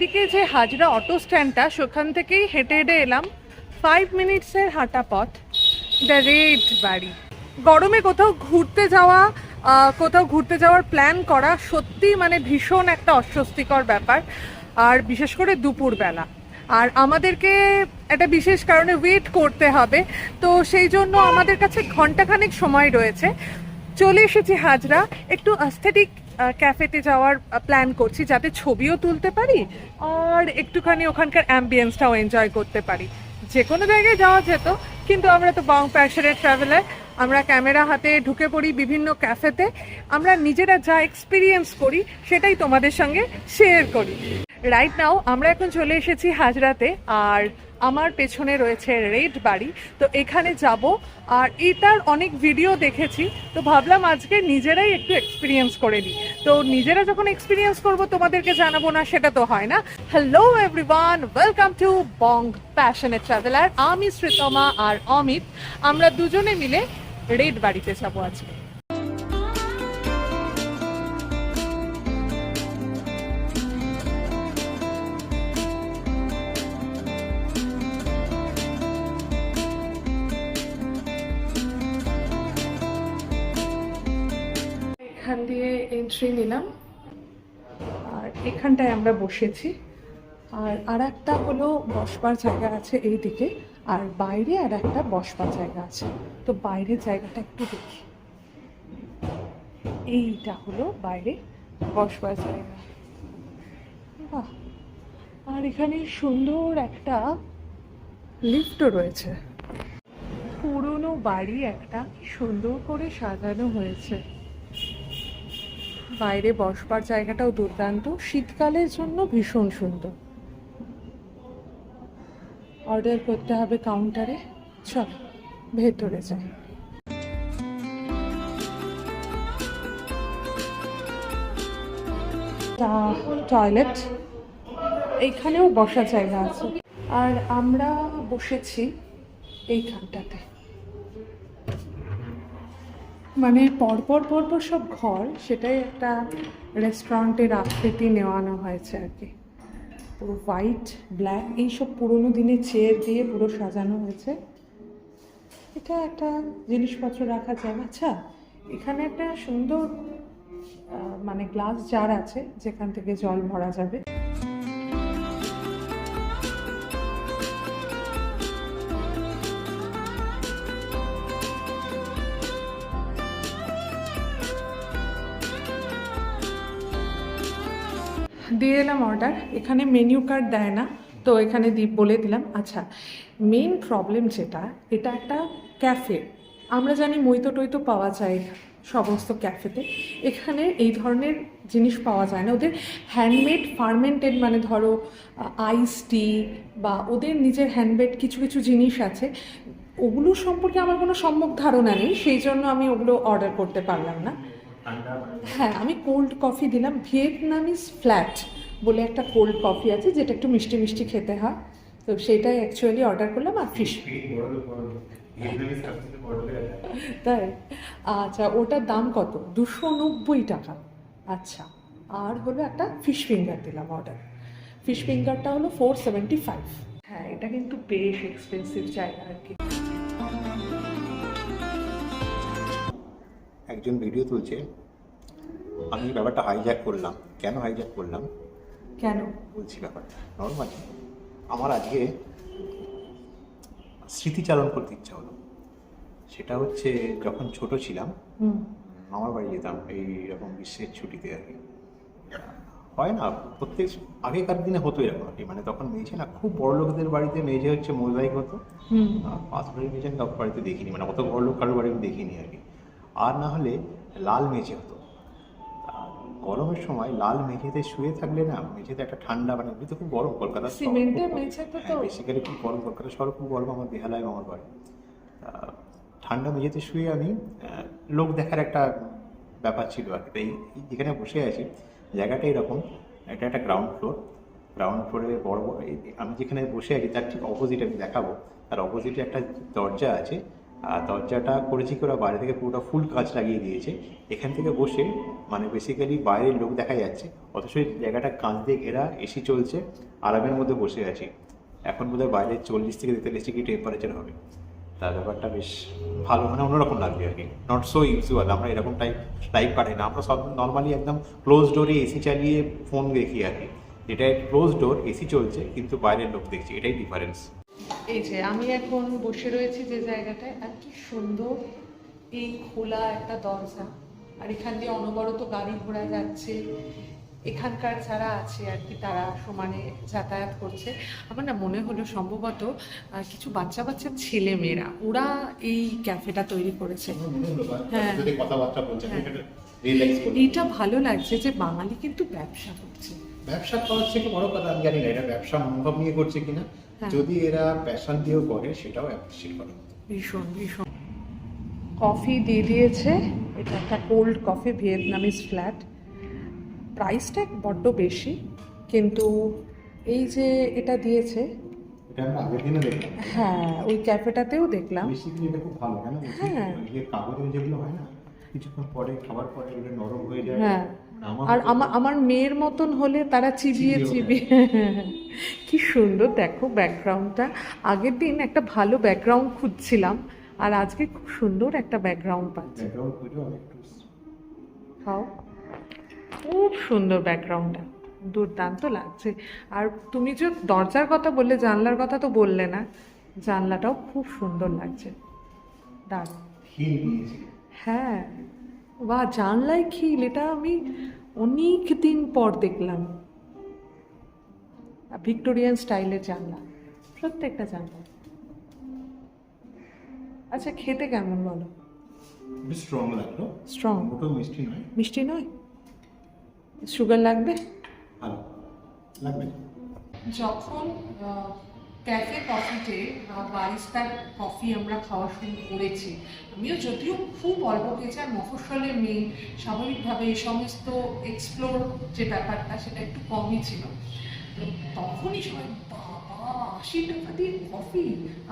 এইদিকে যে হাজরা অটো স্ট্যান্ডটা সেখান থেকেই হেঁটে হেঁটে এলাম 5 মিনিটসের হাঁটা পথ দ্য রেড বাড়ি। গরমে কোথাও ঘুরতে যাওয়ার প্ল্যান করা সত্যি মানে ভীষণ একটা অস্বস্তিকর ব্যাপার, আর বিশেষ করে দুপুরবেলা। আর আমাদেরকে একটা বিশেষ কারণে ওয়েট করতে হবে, তো সেই জন্য আমাদের কাছে ঘন্টাখানেক সময় রয়েছে। চলে এসেছি হাজরা, একটু অ্যাস্থেটিক ক্যাফেতে যাওয়ার প্ল্যান করছি, যাতে ছবিও তুলতে পারি আর একটুখানি ওখানকার অ্যাম্বিয়েন্সটাও এনজয় করতে পারি। যে কোনো জায়গায় যাওয়া যেত, কিন্তু আমরা তো বং প্যাশনেট ট্রাভেলার, আমরা ক্যামেরা হাতে ঢুকে পড়ি বিভিন্ন ক্যাফেতে। আমরা নিজেরা যা এক্সপিরিয়েন্স করি সেটাই তোমাদের সঙ্গে শেয়ার করি। রাইট নাও আমরা এখন চলে এসেছি হাজরাতে, আর আমার পেছনে রয়েছে রেড বাড়ি। তো এখানে যাব, আর এটার অনেক ভিডিও দেখেছি, তো ভাবলাম আজকে নিজেরাই একটু এক্সপিরিয়েন্স করে নিই। তো নিজেরা যখন এক্সপিরিয়েন্স করব তোমাদেরকে জানাবো না, সেটা তো হয় না। Hello everyone, welcome to Bong passionate traveller. আমি শ্রীতমা আর অমিত, আমরা দুজনে মিলে রেড বাড়িতে যাবো আজকে। এখান দিয়ে এন্ট্রি নিলাম, আর এখানটায় আমরা বসেছি। আর একটা হলো বসবার জায়গা আছে এই দিকে, আর বাইরে আর একটা বসবার জায়গা আছে। তো বাইরের জায়গাটা একটু দেখি। এইটা হলো বাইরে বসবার জায়গা। বাহ! আর এখানে সুন্দর একটা লিফটও রয়েছে। পুরনো বাড়ি একটা, সুন্দর করে সাজানো হয়েছে। বাইরে বসবার জায়গাটাও দুর্দান্ত, শীতকালের জন্য ভীষণ সুন্দর। অর্ডার করতে হবে কাউন্টারে। চল ভেতরে যাই। টয়লেট, এইখানেও বসার জায়গা আছে। আর আমরা বসেছি এইখানটাতে, মানে পরপর পরপর সব ঘর, সেটাই একটা রেস্টুরেন্টের আকৃতি নেওয়ানো হয়েছে আর কি। পুরো হোয়াইট ব্ল্যাক এইসব পুরোনো দিনের চেয়ার দিয়ে পুরো সাজানো হয়েছে। এটা একটা জিনিসপত্র রাখার জায়গা। আচ্ছা, এখানে একটা সুন্দর মানে গ্লাস জার আছে, যেখান থেকে জল ভরা যাবে। দিয়ে এলাম অর্ডার। এখানে মেনু কার্ড দেয় না, তো এখানে বলে দিলাম। আচ্ছা, মেন প্রবলেম যেটা, এটা একটা ক্যাফে। আমরা জানি মইতো টইতো পাওয়া যায় সমস্ত ক্যাফেতে, এখানে এই ধরনের জিনিস পাওয়া যায় না। ওদের হ্যান্ডমেড ফার্মেন্টেড, মানে ধরো আইস টি বা ওদের নিজের হ্যান্ডমেড কিছু কিছু জিনিস আছে, ওগুলো সম্পর্কে আমার কোনো সম্যক ধারণা নেই, সেই জন্য আমি ওগুলো অর্ডার করতে পারলাম না। হ্যাঁ, আমি কোল্ড কফি দিলাম। ভিয়েতনামিজ ফ্ল্যাট বলে একটা কোল্ড কফি আছে, যেটা একটু মিষ্টি মিষ্টি খেতে হয়, তো সেটাই অ্যাকচুয়ালি অর্ডার করলাম। আর ফিশ, তাই? আচ্ছা, ওটার দাম কত? 290 টাকা। আচ্ছা, আর হলো একটা ফিশ ফিঙ্গার দিলাম অর্ডার। ফিশ ফিঙ্গারটা হলো 475। হ্যাঁ, এটা কিন্তু বেশ এক্সপেন্সিভ জায়গা আর কি। একজন ভিডিও তুলছে, আমি ব্যাপারটা হাইজ্যাক করলাম। কেন হাইজ্যাক করলাম কেন বলছি ব্যাপারটা। নর্মালি আমার আজকে স্মৃতিচারণ করতে ইচ্ছা হলো। সেটা হচ্ছে যখন ছোট ছিলাম, আমার বাড়ি যেতাম এইরকম গ্রীষ্মের ছুটিতে আর কি। হয় না, প্রত্যেক আগেকার দিনে হতো এরকম আর কি, মানে তখন মেঝে না, খুব বড় লোকদের বাড়িতে মেঝে হচ্ছে মোজাইক হতো। পাথরের মেঝে কারোর বাড়িতে দেখিনি, মানে অত বড় লোক কারোর বাড়িতে দেখিনি আর কি। আর না হলে লাল মেঝে হতো। গরমের সময় লাল মেঝেতে শুয়ে থাকলে না, মেঝেতে একটা ঠান্ডা, মানে এমনি তো খুব গরম, কলকাতা সিমেন্টের মেঝেতে তো বেসিক্যালি খুব গরম, কলকাতা শহর খুব গরম, আমার বেহালায় আমার বাড়ি। ঠান্ডা মেঝেতে শুয়ে আমি লোক দেখার একটা ব্যাপার ছিল আর কি। তাই যেখানে বসে আছি জায়গাটা এরকম, এটা একটা গ্রাউন্ড ফ্লোরে বড় আমি যেখানে বসে আছি তার ঠিক অপোজিট আমি দেখাবো, তার অপোজিটে একটা দরজা আছে, আর দরজাটা করেছি কি ওরা বাইরে থেকে পুরোটা ফুল কাঁচ লাগিয়ে দিয়েছে, এখান থেকে বসে মানে বেসিক্যালি বাইরের লোক দেখা যাচ্ছে, অথচ এই জায়গাটা কাঁচ দিয়ে ঘেরা, এসি চলছে, আরামের মধ্যে বসে আছি। এখন বোধহয় বাইরে 40 থেকে 43 ডিগ্রি টেম্পারেচার হবে। তার ব্যাপারটা বেশ ভালো, মানে অন্যরকম লাগবে আর কি, নট সো ইউজুয়াল। আমরা এরকম টাইপ কাটাই না, আমরা সব নর্মালি একদম ক্লোজ ডোরে এসি চালিয়ে ফোন দেখি আর কি। এটা ক্লোজ ডোর, এসি চলছে কিন্তু বাইরের লোক দেখছি, এটাই ডিফারেন্স। এই যে আমি এখন বসে রয়েছি যে জায়গাটায়, আর কি সুন্দর এই খোলা একটা দরজা, আর এখান দিয়ে অনবরত গাড়ি ঘোড়া যাচ্ছে, এখানকার যারা আছে আর কি তারা সমানে যাতায়াত করছে। আমার না মনে হলো সম্ভবত কিছু বাচ্চা বাচ্চা ছেলে মেয়েরা ওরা এই ক্যাফেটা তৈরি করেছে। হ্যাঁ। কথাবার্তা বলছে, এইটা ভালো লাগছে যে বাঙালি কিন্তু ব্যবসা করছে। ব্যবসা করার থেকে বড় কথা আমি জানি না এটা ব্যবসা মনোভাব নিয়ে করছে কিনা, যদি এরা প্যাশন দিয়েও করে সেটাও অ্যাপ্রিশিয়েট করে। ভীষণ ভীষণ। কফি দিয়ে দিয়েছে, এটা একটা কোল্ড কফি, ভিয়েতনামিজ ফ্ল্যাট। প্রাইসটা বড্ড বেশি, কিন্তু এই যে এটা দিয়েছে, এটা আমরা আগের দিনে দেখলাম। হ্যাঁ ওই ক্যাফেটাতেও দেখলাম। বেসিক্যালি এটা খুব ভালো, কেন হ্যাঁ। এই কাগজের যেগুলো হয় না, কিছুক্ষণ পরে খাবার পরে এগুলো নরম হয়ে যায়। হ্যাঁ, আর আমার মেয়ের মতন হলে তারা চিবিয়ে চিবিয়ে কি সুন্দর দেখো ব্যাকগ্রাউন্ডটা। আগের দিন একটা ভালো ব্যাকগ্রাউন্ড খুঁজছিলাম, আর আজকে খুব সুন্দর একটা ব্যাকগ্রাউন্ড পাচ্ছি। ব্যাকগ্রাউন্ড খুঁজে একটু খাও, খুব সুন্দর ব্যাকগ্রাউন্ডটা, দুর্দান্ত লাগছে। আর তুমি যে দরজার কথা বললে, জানলার কথা তো বললে না, জানলাটাও খুব সুন্দর লাগছে, দারুণ। হ্যাঁ, বা জানলায় খিল, এটা আমি অনেক দিন পর দেখলাম। ভিক্টোরিয়ান স্টাইলের জানলা, প্রত্যেকটা জানলা। আচ্ছা খেতে কেমন বলো? বেশ স্ট্রং লাগলো। স্ট্রং? মোটো মিষ্টি নয়। মিষ্টি নয়? সুগার লাগবে? ভালো লাগবে। যখন ক্যাফে কফিতে বারিস্তার কফি আমরা খাওয়া শুরু করেছি, আমিও যদিও খুব অল্প খেয়েছি, আর মফস্বলের মেয়ে, স্বাভাবিকভাবে এই সমস্ত এক্সপ্লোর যে ব্যাপারটা সেটা একটু কমই ছিল। তো তখনই সবাই বাবা 80 টাকা দিয়ে কফি!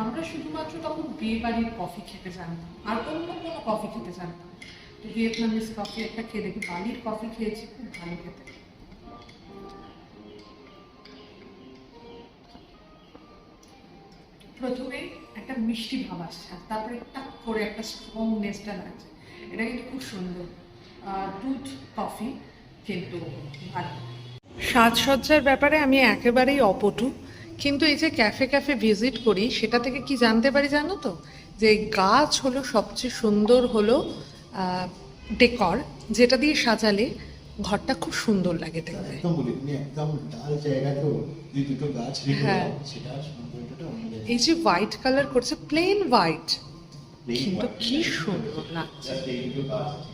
আমরা শুধুমাত্র তখন বিয়ে বাড়ির কফি খেতে জানতাম, আর অন্য কোনো কফি খেতে জানতাম। তো ভিয়েতনামিজ কফি একটা খেয়ে দেখি, বালির কফি খেয়েছি, খুব ভালো খেতে। প্রথমে একটা মিষ্টি ভাব আসছে, আর তারপরে টাক করে একটা স্ট্রংনেসটা লাগছে। এটা কিন্তু খুব সুন্দর দুধ কফি, কিন্তু ভালো। সাজসজ্জার ব্যাপারে আমি একেবারেই অপটু, কিন্তু এই যে ক্যাফে ক্যাফে ভিজিট করি সেটা থেকে কি জানতে পারি জানো তো, যে গাছ হলো সবচেয়ে সুন্দর হলো ডেকর, যেটা দিয়ে সাজালে ঘরটা খুব সুন্দর লাগে দেখতে। একদম বলি তুমি, একদম ডাল জায়গা তো এই দুটো গাছ রেখে হ্যাঁ। সেটা সৌন্দর্যটা অন্য জায়গায়। এই যে হোয়াইট কালার করছে, প্লেন হোয়াইট, Plain কিন্তু white। কি সুন্দর লাগছে। Just এই দুটো গাছ আছে।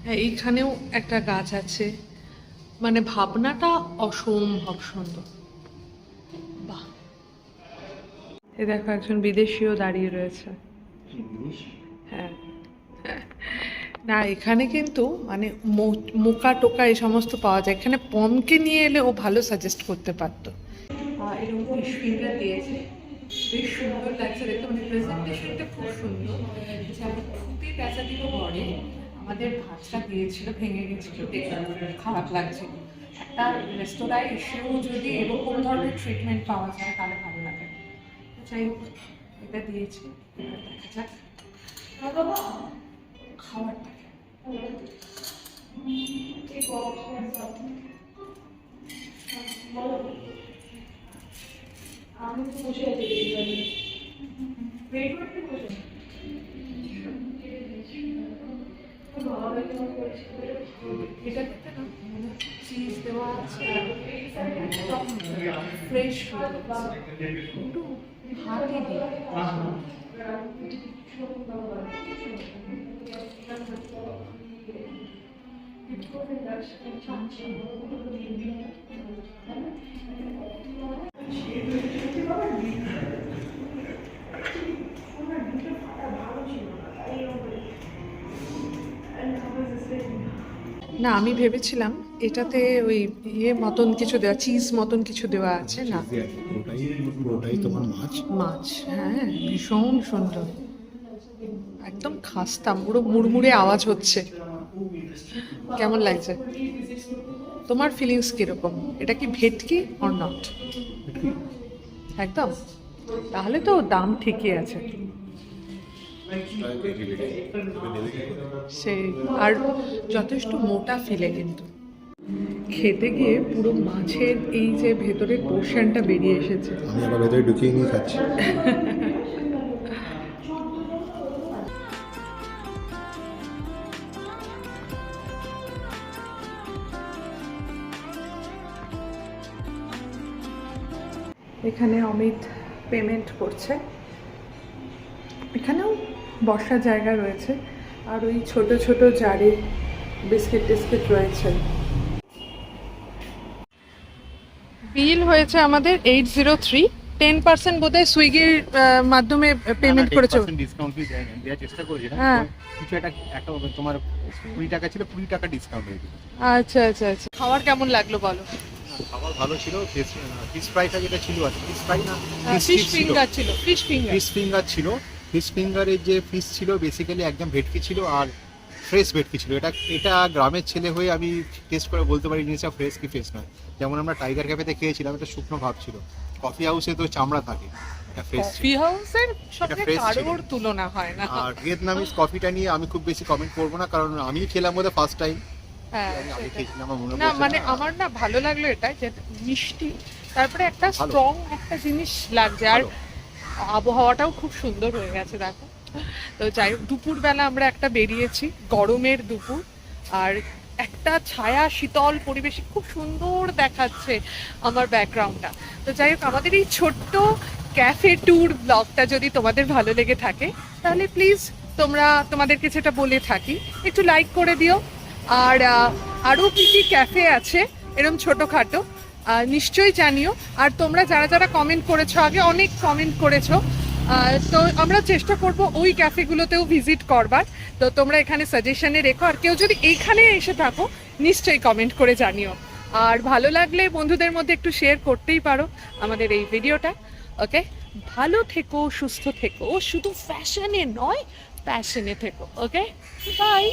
হ্যাঁ, এইখানেও একটা গাছ আছে, মানে ভাবনাটা অসম্ভব সুন্দর। বাহ, এ দেখো একজন বিদেশিও দাঁড়িয়ে রয়েছে। হ্যাঁ, না এখানে কিন্তু মানে মোকা টোকা এই সমস্ত পাওয়া যায়, এখানে পমকে নিয়ে এলে ও ভালো সাজেস্ট করতে পারতো। এরকম ফিশ ফিঙ্গার দিয়েছে, বেশ সুন্দর লাগছে দেখতে, মানে প্রেজেন্টেশনটা খুব সুন্দর। যেমন খুবই পেঁচা দিল ঘরে, আমাদের ভাতটা দিয়েছিল, ভেঙে গেছিল, দেখে খারাপ লাগছিল। একটা রেস্তোরাঁয় এসেও যদি এরকম ধরনের ট্রিটমেন্ট পাওয়া যায় তাহলে ভালো লাগে। যাই হোক, এটা দিয়েছে, এবার দেখা যাক খাবারটা। আমি তো বসে আছি, এটা দেখতে না চিজ দেওয়া আছে, ফ্রেশ একটু হাতে দিয়ে। না আমি ভেবেছিলাম এটাতে ওই ইয়ে মতন কিছু দেওয়া, চিজ মতন কিছু দেওয়া আছে না। পুরোটাই তোমার মাছ। মাছ, হ্যাঁ ভীষণ সুন্দর। একদম খাস্তা, পুরো মুড়মুড়ে আওয়াজ হচ্ছে। কেমন লাগছে? তোমার ফিলিংস কিরকম? এটা কি ভেটকি অর নট? একদম। তাহলে তো দাম ঠিকই আছে। সেই আর যথেষ্ট মোটা ফিলে কিন্তু। খেতে গিয়ে পুরো মাছের এই যে ভেতরের পোর্শনটা বেরিয়ে এসেছে। আমি আবার ভেতরে ঢুকিয়ে নিয়ে খাচ্ছি। এখানে অমিত পেমেন্ট করছে। এখানেও বসার জায়গা রয়েছে, আর ওই ছোট ছোট জারে বিস্কিট টিস্কিট রয়েছে। বিল হয়েছে আমাদের 803। 10% বোধহয় সুইগির মাধ্যমে পেমেন্ট করেছো। ডিসকাউন্ট দেওয়ার চেষ্টা করেছি, হ্যাঁ, কিছু একটা তোমার 20 টাকা ছিল, 20 টাকা ডিসকাউন্ট হয়ে গেছে। আচ্ছা আচ্ছা আচ্ছা। খাবার কেমন লাগলো বলো? খাবার ভালো ছিল। ফিশ ফ্রাইটা যেটা ছিল, আর ফিশ ফ্রাই না, ফিশ ফিঙ্গার ছিল। ফিশ ফিঙ্গার ছিল। ফিশ ফিঙ্গারের যে ফিশ ছিল বেসিক্যালি একদম ভেটকি ছিল, আর ফ্রেশ ভেটকি ছিল। এটা গ্রামের ছেলে হয়ে আমি টেস্ট করে বলতে পারি জিনিসটা ফ্রেশ কি ফ্রেশ নয়। যেমন আমরা টাইগার ক্যাফেতে খেয়েছিলাম, এটা শুকনো ভাব ছিল। কফি হাউসে তো চামড়া থাকে, এটা ফ্রেশ ছিল। কফি হাউসের সঙ্গে fresh ছিল। কারোর তুলনা হয় না। আর ভিয়েতনামিজ কফিটা নিয়ে আমি খুব বেশি কমেন্ট করবো না, কারণ আমি খেলাম বোধহয় ফার্স্ট টাইম। হ্যাঁ, আমি আগে সেটাই। খেয়েছিলাম, আমার মনে না পড়ছে মানে না। আমার না ভালো লাগলো এটা যে মিষ্টি, তারপরে একটা ভালো। স্ট্রং একটা জিনিস লাগছে, আর ভালো। আবহাওয়াটাও খুব সুন্দর হয়ে গেছে দেখো। তো যাই হোক, দুপুরবেলা আমরা একটা বেরিয়েছি, গরমের দুপুর, আর একটা ছায়া শীতল পরিবেশে খুব সুন্দর দেখাচ্ছে আমার ব্যাকগ্রাউন্ডটা। তো যাই হোক, আমাদের এই ছোট্ট ক্যাফে ট্যুর ব্লগটা যদি তোমাদের ভালো লেগে থাকে, তাহলে প্লিজ তোমাদেরকে যেটা বলে থাকি, একটু লাইক করে দিও। আর আরও কী কী ক্যাফে আছে এরকম ছোটোখাটো নিশ্চয়ই জানিও। আর তোমরা যারা যারা কমেন্ট করেছো, আগে অনেক কমেন্ট করেছো, তো আমরা চেষ্টা করব ওই ক্যাফেগুলোতেও ভিজিট করবার। তো তোমরা এখানে সাজেশনে রেখো, আর কেউ যদি এইখানে এসে থাকো নিশ্চয়ই কমেন্ট করে জানিও। আর ভালো লাগলে বন্ধুদের মধ্যে একটু শেয়ার করতেই পারো আমাদের এই ভিডিওটা। ওকে, ভালো থেকো, সুস্থ থেকো, শুধু ফ্যাশনে নয় প্যাশনে থেকো। ওকে, বাই।